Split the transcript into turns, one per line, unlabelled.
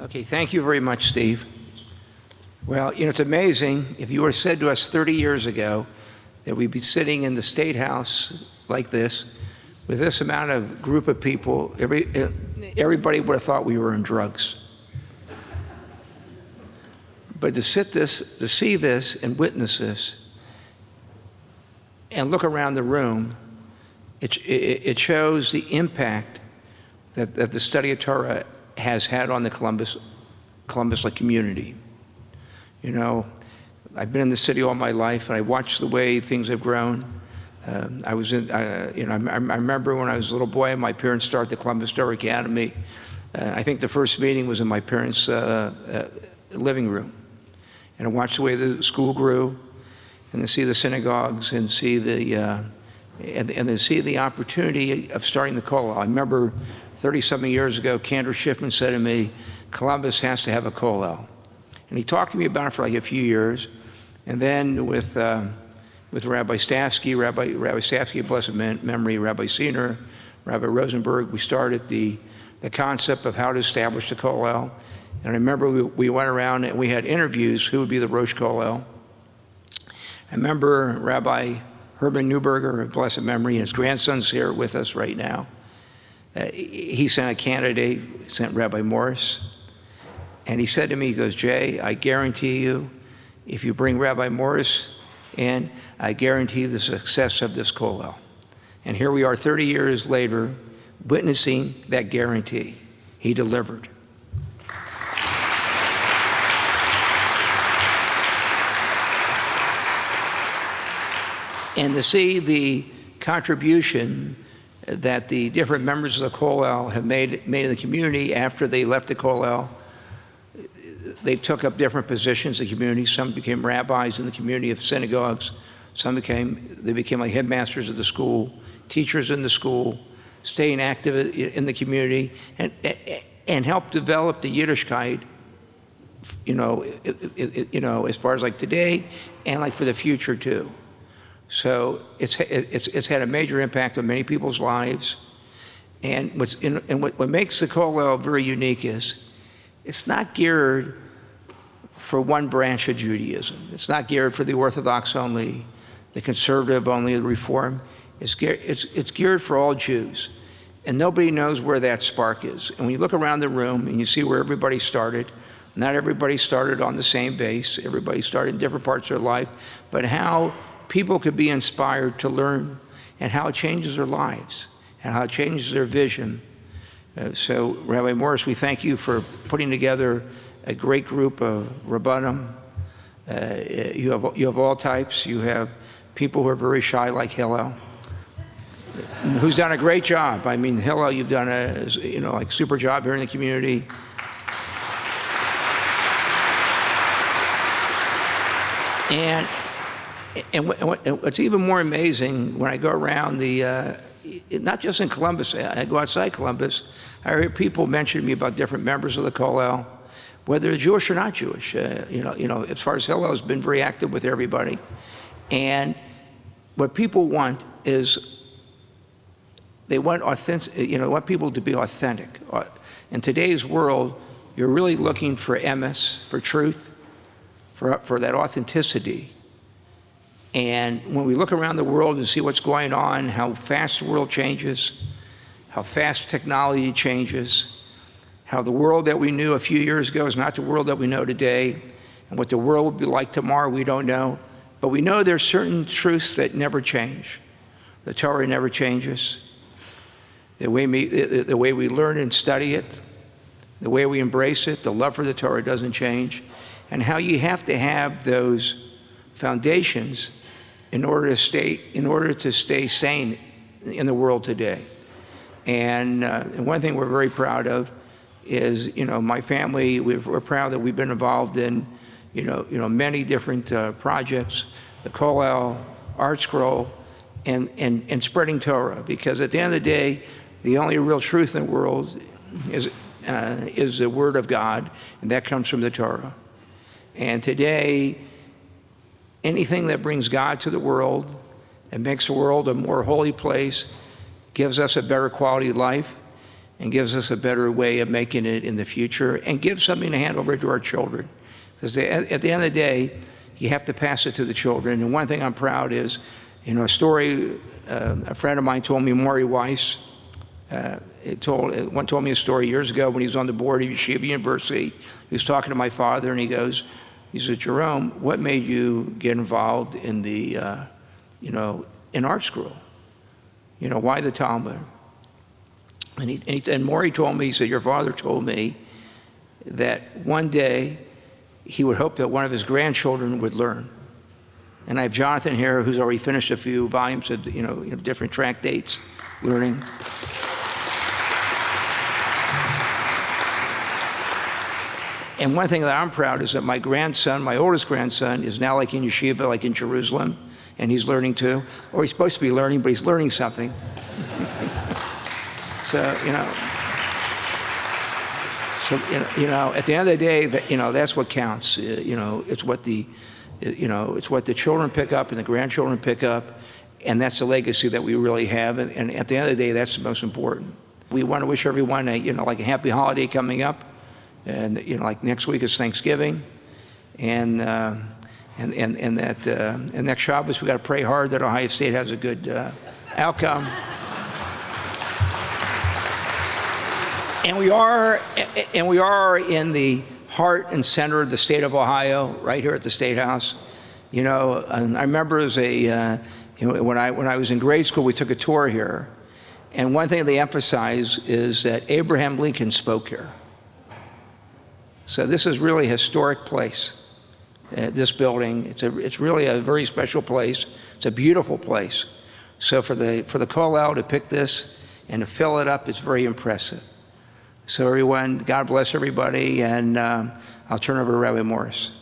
Okay, thank you very much, Steve. Well, it's amazing. If you were said to us 30 years ago that we'd be sitting in the State House like this, with this amount of group of people, everybody would have thought we were on drugs. But to see this and witness this, and look around the room, it shows the impact that the study of Torah has had on the Columbus community. I've been in the city all my life, and I watched the way things have grown. I remember when I was a little boy, my parents started the Columbus Torah Academy. I think the first meeting was in my parents' living room. And I watched the way the school grew, and to see the synagogues, and see to see the opportunity of starting the kollel. I remember 30-something years ago, Cantor Schiffman said to me, Columbus has to have a kollel. And he talked to me about it for like a few years. And then with Rabbi Stavsky, blessed memory, Rabbi Siener, Rabbi Rosenberg, we started the concept of how to establish the kollel. And I remember we went around and we had interviews, who would be the Rosh Kollel. I remember Rabbi Herman Neuberger, of blessed memory, and his grandson's here with us right now. He sent a candidate, sent Rabbi Morris, and he said to me, he goes, Jay, I guarantee you, if you bring Rabbi Morris in, I guarantee the success of this kollel. And here we are 30 years later, witnessing that guarantee. He delivered. And to see the contribution that the different members of the kollel have made in the community after they left the kollel. They took up different positions in the community. Some became rabbis in the community of synagogues. Some became like headmasters of the school, teachers in the school, staying active in the community, and helped develop the Yiddishkeit, as far as like today and like for the future too. So it's had a major impact on many people's lives. And what makes the kollel very unique is it's not geared for one branch of Judaism. It's not geared for the Orthodox only, the conservative only, the Reform. It's geared for all Jews. And nobody knows where that spark is. And when you look around the room and you see where everybody started, not everybody started on the same base. Everybody started in different parts of their life. But how people could be inspired to learn, and how it changes their lives, and how it changes their vision. So, Rabbi Morris, we thank you for putting together a great group of Rabbanim. You have all types. You have people who are very shy, like Hillel, who's done a great job. I mean, Hillel, you've done a super job here in the community. And what's even more amazing, when I go around not just in Columbus, I go outside Columbus, I hear people mention to me about different members of the kollel, whether they're Jewish or not Jewish. As far as Hillel has been very active with everybody. And what people want is, they want want people to be authentic. In today's world, you're really looking for emes, for truth, for that authenticity. And when we look around the world and see what's going on, how fast the world changes, how fast technology changes, how the world that we knew a few years ago is not the world that we know today, and what the world will be like tomorrow, we don't know. But we know there's certain truths that never change. The Torah never changes. The way we learn and study it, the way we embrace it, the love for the Torah doesn't change. And how you have to have those foundations in order to stay sane in the world today. And one thing we're very proud of is, my family, we're proud that we've been involved in, many different projects, the kollel, Art Scroll, and spreading Torah. Because at the end of the day, the only real truth in the world is the Word of God, and that comes from the Torah. And today, anything that brings God to the world and makes the world a more holy place, gives us a better quality of life, and gives us a better way of making it in the future, and gives something to hand over to our children. Because at the end of the day, you have to pass it to the children. And one thing I'm proud is, a story a friend of mine told me, Maury Weiss, told me a story years ago when he was on the board of Yeshiva University. He was talking to my father, and he said, Jerome, what made you get involved in the, in art school? Why the Talmud? And Maury told me, he said, your father told me that one day he would hope that one of his grandchildren would learn. And I have Jonathan here, who's already finished a few volumes of, different tractates, learning. And one thing that I'm proud is that my grandson, my oldest grandson, is now like in yeshiva, like in Jerusalem, and he's learning too. Or he's supposed to be learning, but he's learning something. So, at the end of the day, that's what counts. It's what the children pick up and the grandchildren pick up, and that's the legacy that we really have. And at the end of the day, that's the most important. We want to wish everyone a happy holiday coming up, and like next week is Thanksgiving, and next Shabbos we got to pray hard that Ohio State has a good outcome. And we are in the heart and center of the state of Ohio, right here at the State House. And I remember when I was in grade school, we took a tour here, and one thing they emphasize is that Abraham Lincoln spoke here. So this is really a historic place. This building, it's really a very special place. It's a beautiful place. So for the kollel to pick this and to fill it up, it's very impressive. So everyone, God bless everybody, and I'll turn over to Rabbi Morris.